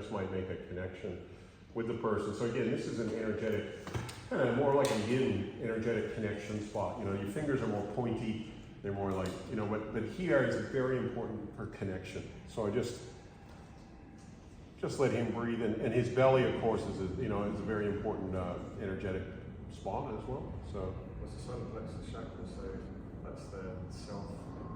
just might make a connection with the person. So again, this is an energetic, kind of more like a yin energetic connection spot. You know, your fingers are more pointy. They're more like, you know, but here is very important for connection. So I just let him breathe, and his belly, of course, is a, you know, is a very important energetic spot as well. So it's the solar plexus chakra, so that's the self.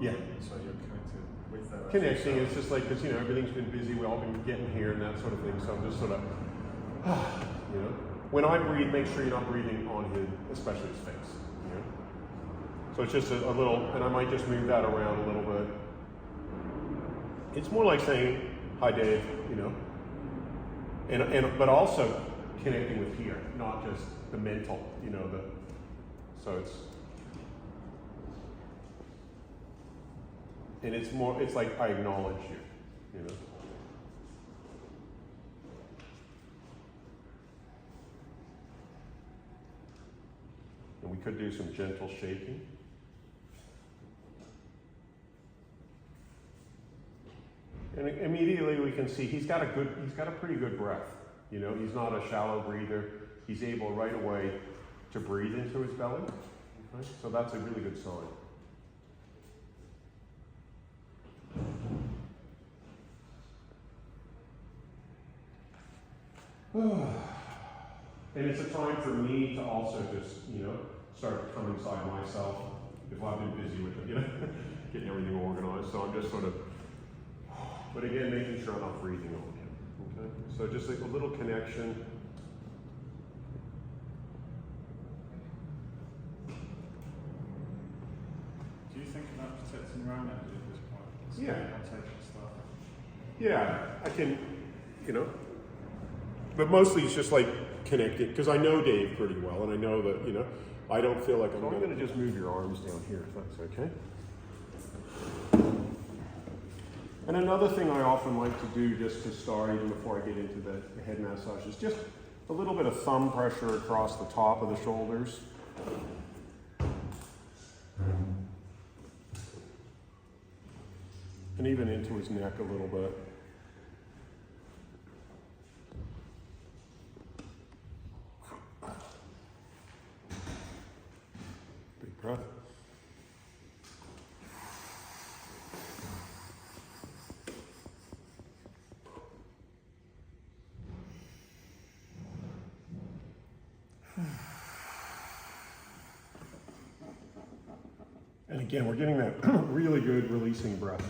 Yeah. So you're connected with that. Connecting, it's just like, because, you know, everything's been busy, we've all been getting here and that sort of thing. So I'm just sort of, you know, when I breathe, make sure you're not breathing on his, especially his face. You know? So it's just a little, and I might just move that around a little bit. It's more like saying, "Hi, Dave," you know. But also connecting with here, not just the mental, you know, so it's more, it's like I acknowledge you, you know. And we could do some gentle shaking. And immediately we can see he's got a pretty good breath. You know, he's not a shallow breather. He's able right away to breathe into his belly. Okay? So that's a really good sign. And it's a time for me to also just, you know, start to come inside myself if I've been busy with it, you know, getting everything organized. So I'm just sort of, but again, making sure I'm not breathing on him. Okay? So just like a little connection. Do you think about protecting your own energy at this point? Yeah. Taking stuff. Yeah, I can, you know, but mostly it's just like connecting, because I know Dave pretty well, and I know that, you know, I don't feel like I'm going to just move your arms down here, if that's okay. And another thing I often like to do just to start, even before I get into the head massage, is just a little bit of thumb pressure across the top of the shoulders. And even into his neck a little bit. Big breath. And again, we're getting that really good releasing breath.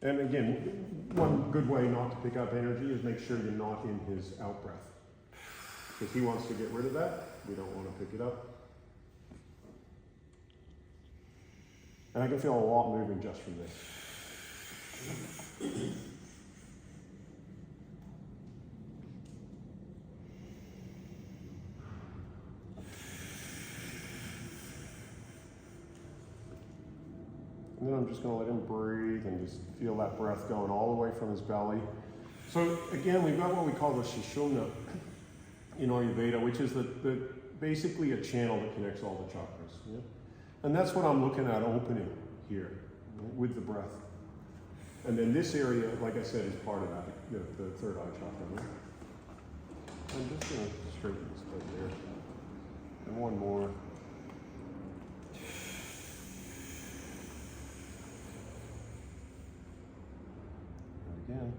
And again, one good way not to pick up energy is make sure you're not in his out breath. Because he wants to get rid of that. We don't want to pick it up. And I can feel a lot moving just from this. And then I'm just going to let him breathe and just feel that breath going all the way from his belly. So again, we've got what we call the Sushumna in Ayurveda, which is basically a channel that connects all the chakras. Yeah? And that's what I'm looking at opening here, right, with the breath. And then this area, like I said, is part of that, the third eye chakra. Right? I'm just going to straighten this right there. And one more. Again.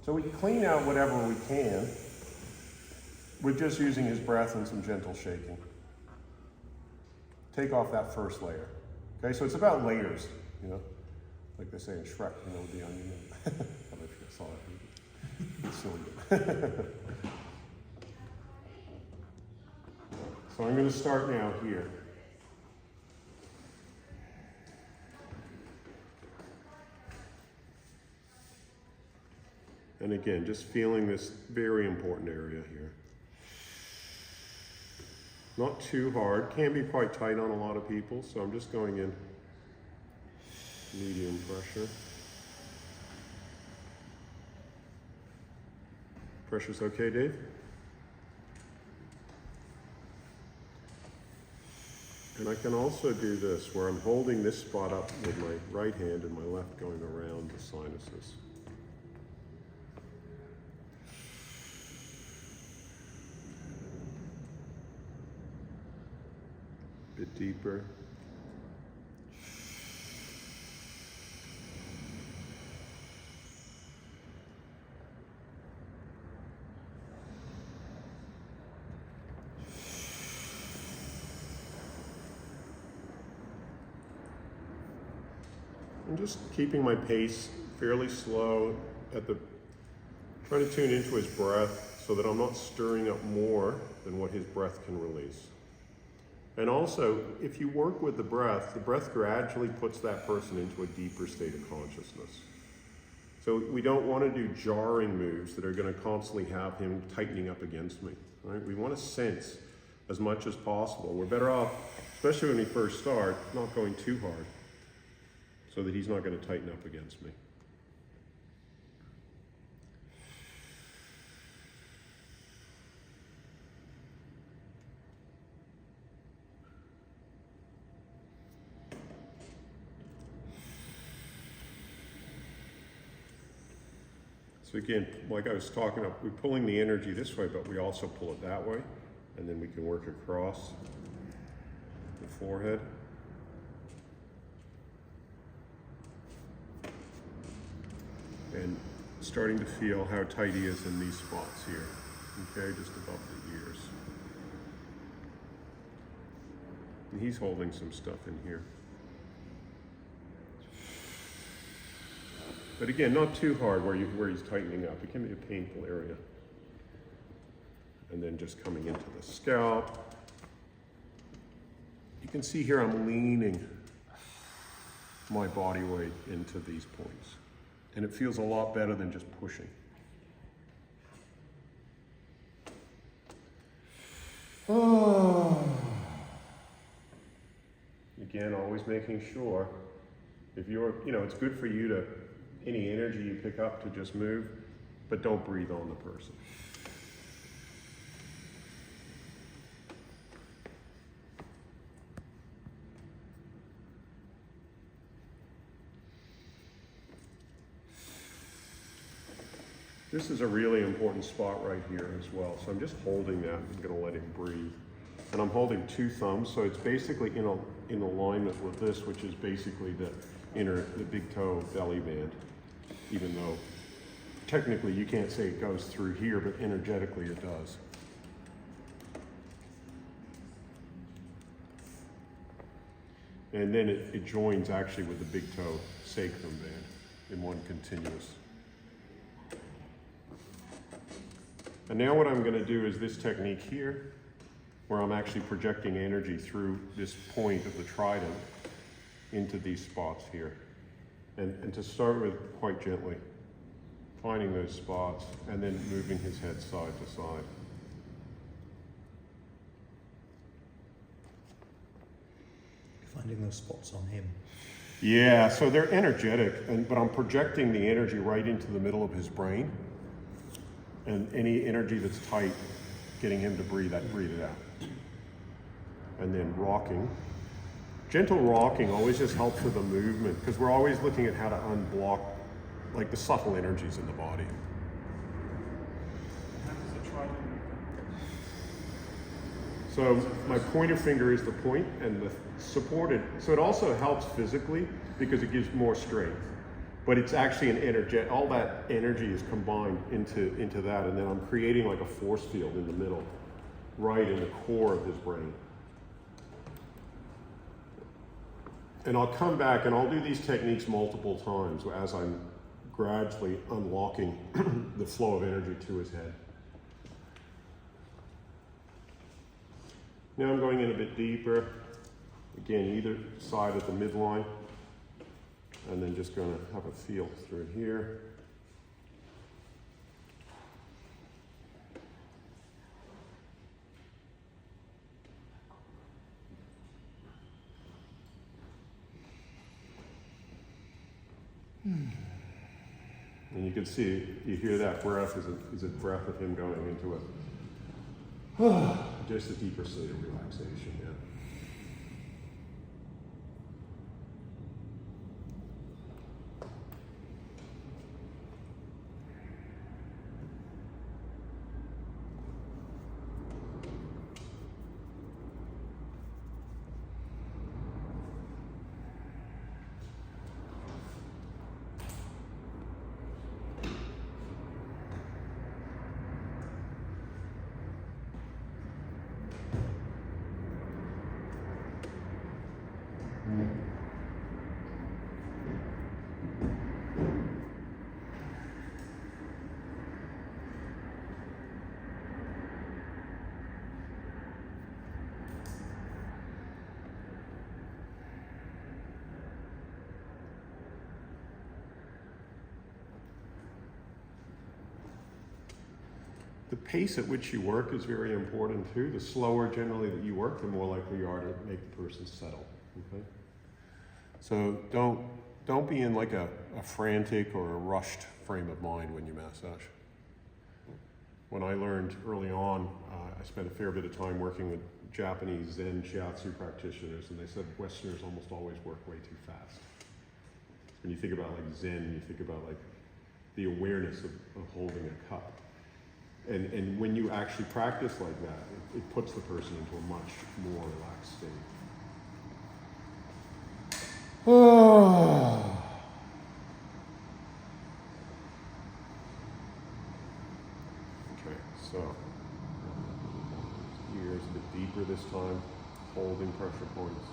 So we clean out whatever we can with just using his breath and some gentle shaking. Take off that first layer. Okay, so it's about layers, you know, like they say in Shrek, you know, with the onion. I don't know if you saw that. It's silly. So I'm going to start now here. And again, just feeling this very important area here. Not too hard, can be quite tight on a lot of people, so I'm just going in medium pressure. Pressure's okay, Dave? And I can also do this, where I'm holding this spot up with my right hand and my left going around the sinuses. A bit deeper. I'm just keeping my pace fairly slow trying to tune into his breath so that I'm not stirring up more than what his breath can release. And also, if you work with the breath gradually puts that person into a deeper state of consciousness. So we don't want to do jarring moves that are going to constantly have him tightening up against me. Right? We want to sense as much as possible. We're better off, especially when we first start, not going too hard, so that he's not going to tighten up against me. So again, like I was talking about, we're pulling the energy this way, but we also pull it that way, and then we can work across the forehead. And starting to feel how tight he is in these spots here, okay, just above the ears. And he's holding some stuff in here. But again, not too hard where he's tightening up. It can be a painful area. And then just coming into the scalp. You can see here I'm leaning my body weight into these points. And it feels a lot better than just pushing. Oh. Again, always making sure, if you're, it's good for you to, any energy you pick up to just move, but don't breathe on the person. This is a really important spot right here as well. So I'm just holding that. I'm going to let him breathe. And I'm holding two thumbs, so it's basically in alignment with this, which is basically the big toe belly band. Even though technically you can't say it goes through here, but energetically it does. And then it joins actually with the big toe sacrum band in one continuous. And now what I'm going to do is this technique here, where I'm actually projecting energy through this point of the trident into these spots here. And to start with, quite gently, finding those spots and then moving his head side to side. Finding those spots on him. Yeah, so they're energetic, but I'm projecting the energy right into the middle of his brain. And any energy that's tight, getting him to breathe it out. And then rocking. Gentle rocking always just helps with the movement, because we're always looking at how to unblock like the subtle energies in the body. How does it try to... So my pointer finger is the point and the supported. So it also helps physically because it gives more strength. But it's actually an energy, all that energy is combined into that, and then I'm creating like a force field in the middle, right in the core of his brain. And I'll come back and I'll do these techniques multiple times as I'm gradually unlocking the flow of energy to his head. Now I'm going in a bit deeper, again, either side of the midline, and then just going to have a feel through here. And you can see, you hear that breath is a breath of him going into just a deeper state of relaxation, yeah. pace at which you work is very important too. The slower generally that you work, the more likely you are to make the person settle. Okay? So don't be in like a frantic or a rushed frame of mind when you massage. When I learned early on, I spent a fair bit of time working with Japanese Zen shiatsu practitioners, and they said Westerners almost always work way too fast. When you think about like Zen, you think about like the awareness of holding a cup. And when you actually practice like that, it puts the person into a much more relaxed state. Oh. Okay, so ears a bit deeper this time, holding pressure points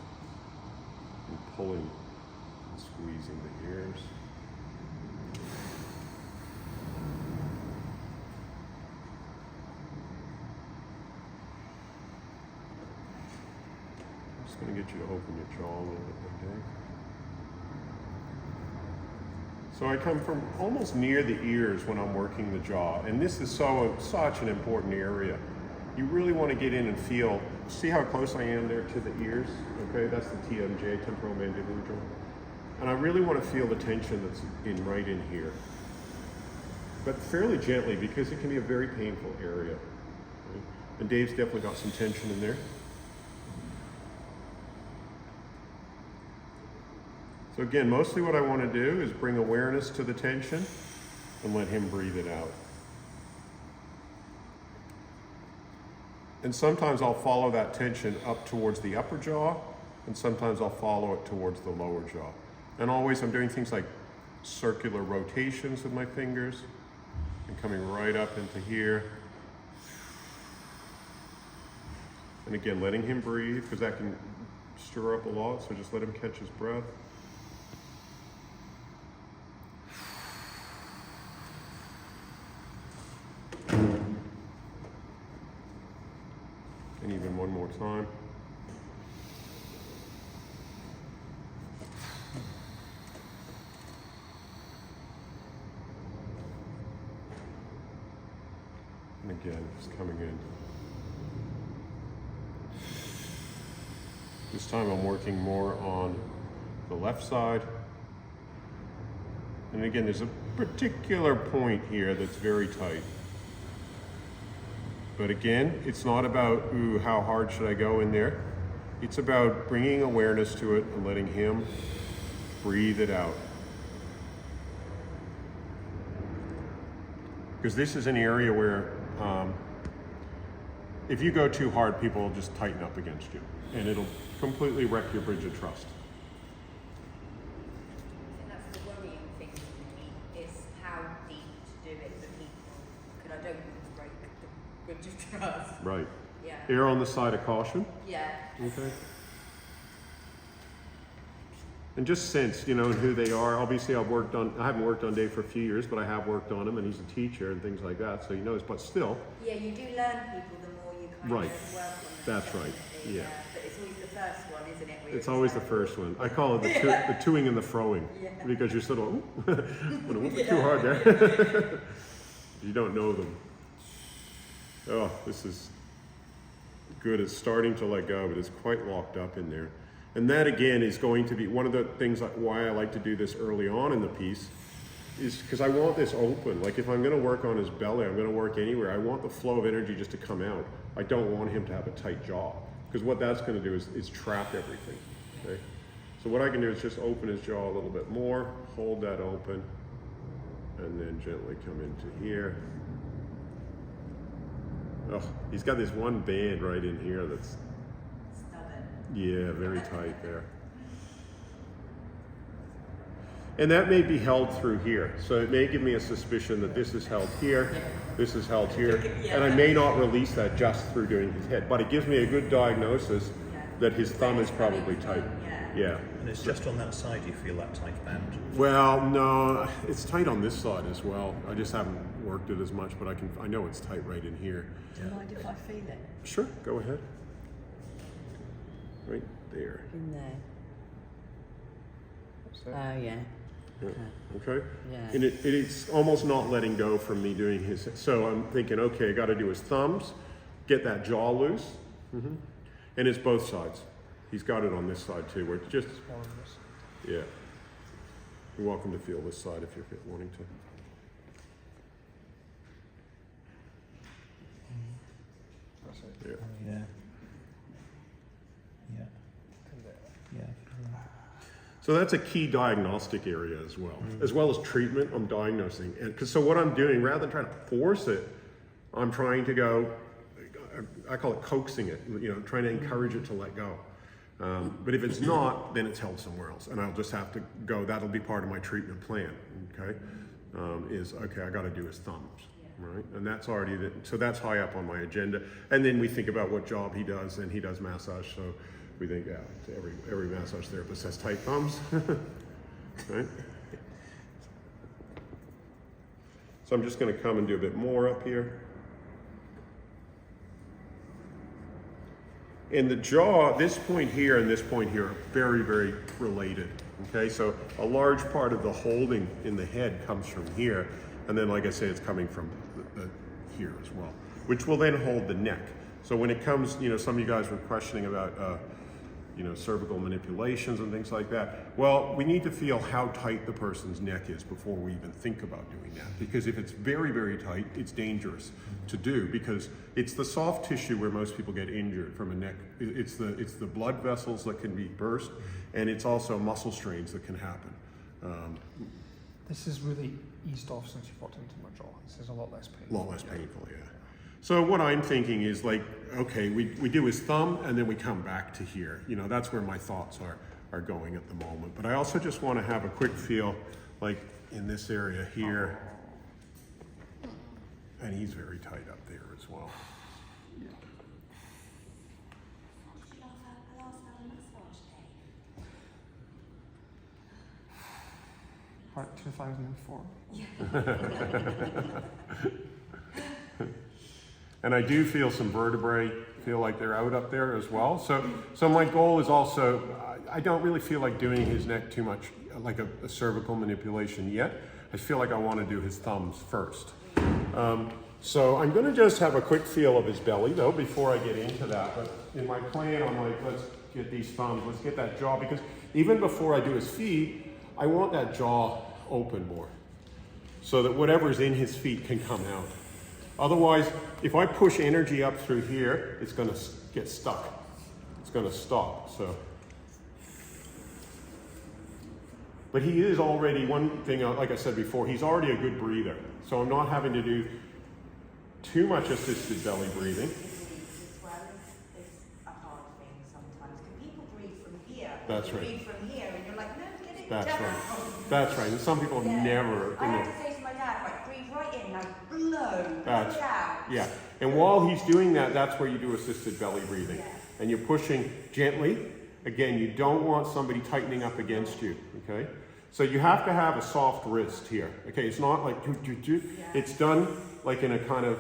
and pulling and squeezing the ears. I'm just going to get you to open your jaw a little bit, okay? So I come from almost near the ears when I'm working the jaw, and this is such an important area. You really want to get in and feel, see how close I am there to the ears? Okay, that's the TMJ, temporomandibular joint. And I really want to feel the tension that's right in here. But fairly gently, because it can be a very painful area. Right? And Dave's definitely got some tension in there. So again, mostly what I want to do is bring awareness to the tension and let him breathe it out. And sometimes I'll follow that tension up towards the upper jaw, and sometimes I'll follow it towards the lower jaw. And always I'm doing things like circular rotations with my fingers and coming right up into here. And again, letting him breathe, because that can stir up a lot, so just let him catch his breath. And even one more time. And again, just coming in. This time I'm working more on the left side. And again, there's a particular point here that's very tight. But again, it's not about, ooh, how hard should I go in there? It's about bringing awareness to it and letting him breathe it out. Because this is an area where if you go too hard, people will just tighten up against you. And it'll completely wreck your bridge of trust. I think that's the worrying thing for me, is how deep to do it for people. Because I don't want to break the bridge of trust. Right. Yeah. Err on the side of caution. Yeah. Okay. And just sense, you know, who they are. Obviously, I haven't worked on Dave for a few years, but I have worked on him, and he's a teacher and things like that, so he knows. But still. Yeah, you do learn people the more you kind Right. of work on them. That's right. Yeah. But it's always the first one, isn't it? It's always the first one. I call it the toing and the froing, because you're sort of, ooh, too hard there. You don't know them. Oh, this is good. It's starting to let go, but it's quite locked up in there. And that again is going to be one of the things why I like to do this early on in the piece, is because I want this open. Like if I'm going to work on his belly, I'm going to work anywhere, I want the flow of energy just to come out. I don't want him to have a tight jaw, because what that's going to do is trap everything. Okay? So what I can do is just open his jaw a little bit more, hold that open, and then gently come into here. Oh, he's got this one band right in here that's stubborn. Yeah, very tight there. And that may be held through here. So it may give me a suspicion that this is held here, this is held here, and I may not release that just through doing his head, but it gives me a good diagnosis that his thumb is probably tight. Yeah. And it's just on that side you feel that tight band? Well, no, it's tight on this side as well. I just haven't worked it as much, but I know it's tight right in here. Do you mind if I feel it? Sure, go ahead. Right there. In there. What's that? Oh, yeah. Okay? Yeah. And it's almost not letting go from me doing his, so I'm thinking, okay, I gotta do his thumbs, get that jaw loose, and it's both sides. He's got it on this side too, where it's just, yeah. You're welcome to feel this side if you're wanting to. That's it. Yeah. Yeah. Yeah. Yeah. So that's a key diagnostic area as well as treatment. I'm diagnosing, and because so what I'm doing, rather than trying to force it, I'm trying to go. I call it coaxing it. Trying to encourage it to let go. But if it's not, then it's held somewhere else, and I'll just have to go. That'll be part of my treatment plan. Okay, I got to do his thumbs, right? And that's already so that's high up on my agenda. And then we think about what job he does, and he does massage, so. We think, yeah, every massage therapist has tight thumbs, right? So I'm just going to come and do a bit more up here. And the jaw, this point here and this point here are very, very related, okay? So a large part of the holding in the head comes from here, and then, like I say, it's coming from here as well, which will then hold the neck. So when it comes, some of you guys were questioning about cervical manipulations and things like that. Well, we need to feel how tight the person's neck is before we even think about doing that. Because if it's very, very tight, it's dangerous to do because it's the soft tissue where most people get injured from a neck. It's the blood vessels that can be burst, and it's also muscle strains that can happen. This is really eased off since you got into my jaw. This is a lot less painful. A lot less painful, yeah. So what I'm thinking is like, okay, we do his thumb and then we come back to here. That's where my thoughts are going at the moment. But I also just want to have a quick feel like in this area here. And he's very tight up there as well. Part 2004. And I do feel some vertebrae feel like they're out up there as well. So my goal is also, I don't really feel like doing his neck too much, like a cervical manipulation yet. I feel like I want to do his thumbs first. So I'm going to just have a quick feel of his belly though before I get into that. But in my plan, I'm like, let's get these thumbs, let's get that jaw, because even before I do his feet, I want that jaw open more so that whatever's in his feet can come out. Otherwise, if I push energy up through here, it's going to get stuck. It's going to stop. So, but he is already, one thing, like I said before, he's already a good breather. So I'm not having to do too much assisted belly breathing. As well is a hard thing sometimes. Because people breathe from here. That's you right. breathe from here, and you're like, no, get it That's down. right. That's right. And some people Yeah. never. I had to say to my dad, like, breathe right in, now blow, That's blow it out. yeah. And while he's doing that, that's where you do assisted belly breathing. Yeah. And you're pushing gently. Again, you don't want somebody tightening up against you. Okay. So you have to have a soft wrist here. Okay. It's not like it's done like in a kind of,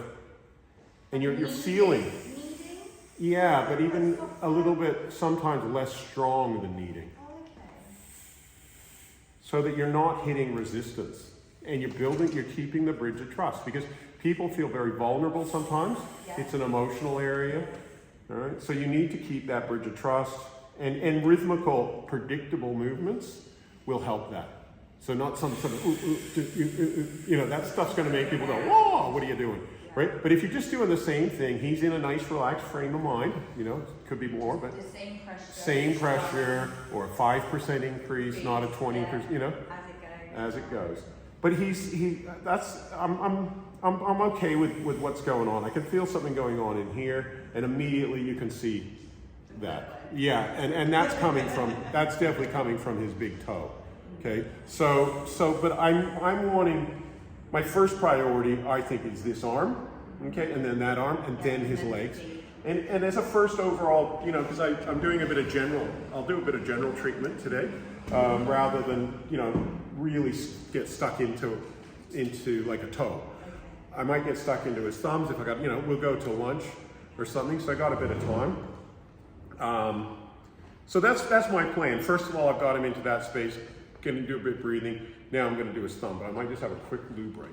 and you're feeling. Kneading? Yeah, but even a little bit sometimes less strong than kneading. Oh, okay. So that you're not hitting resistance. And you're keeping the bridge of trust, because people feel very vulnerable sometimes. Yeah. It's an emotional area, all right? So you need to keep that bridge of trust, and rhythmical, predictable movements will help that. So not some sort of, that stuff's going to make people go, whoa, what are you doing, right? But if you're just doing the same thing, he's in a nice, relaxed frame of mind, could be more, but The same pressure. same pressure, or a 5% increase, not a 20%, As it goes. as it goes. But I'm okay with what's going on. I can feel something going on in here, and immediately you can see that. Yeah, and that's definitely coming from his big toe. Okay, but I'm wanting, my first priority, I think, is this arm, okay, and then that arm, and then his legs. And as a first overall, because I'm doing I'll do a bit of general treatment today, rather than, really get stuck into like a toe. I might get stuck into his thumbs if I got, we'll go to lunch or something, so I got a bit of time. So that's my plan. First of all, I've got him into that space, going to do a bit of breathing. Now I'm going to do his thumb, but I might just have a quick lube break.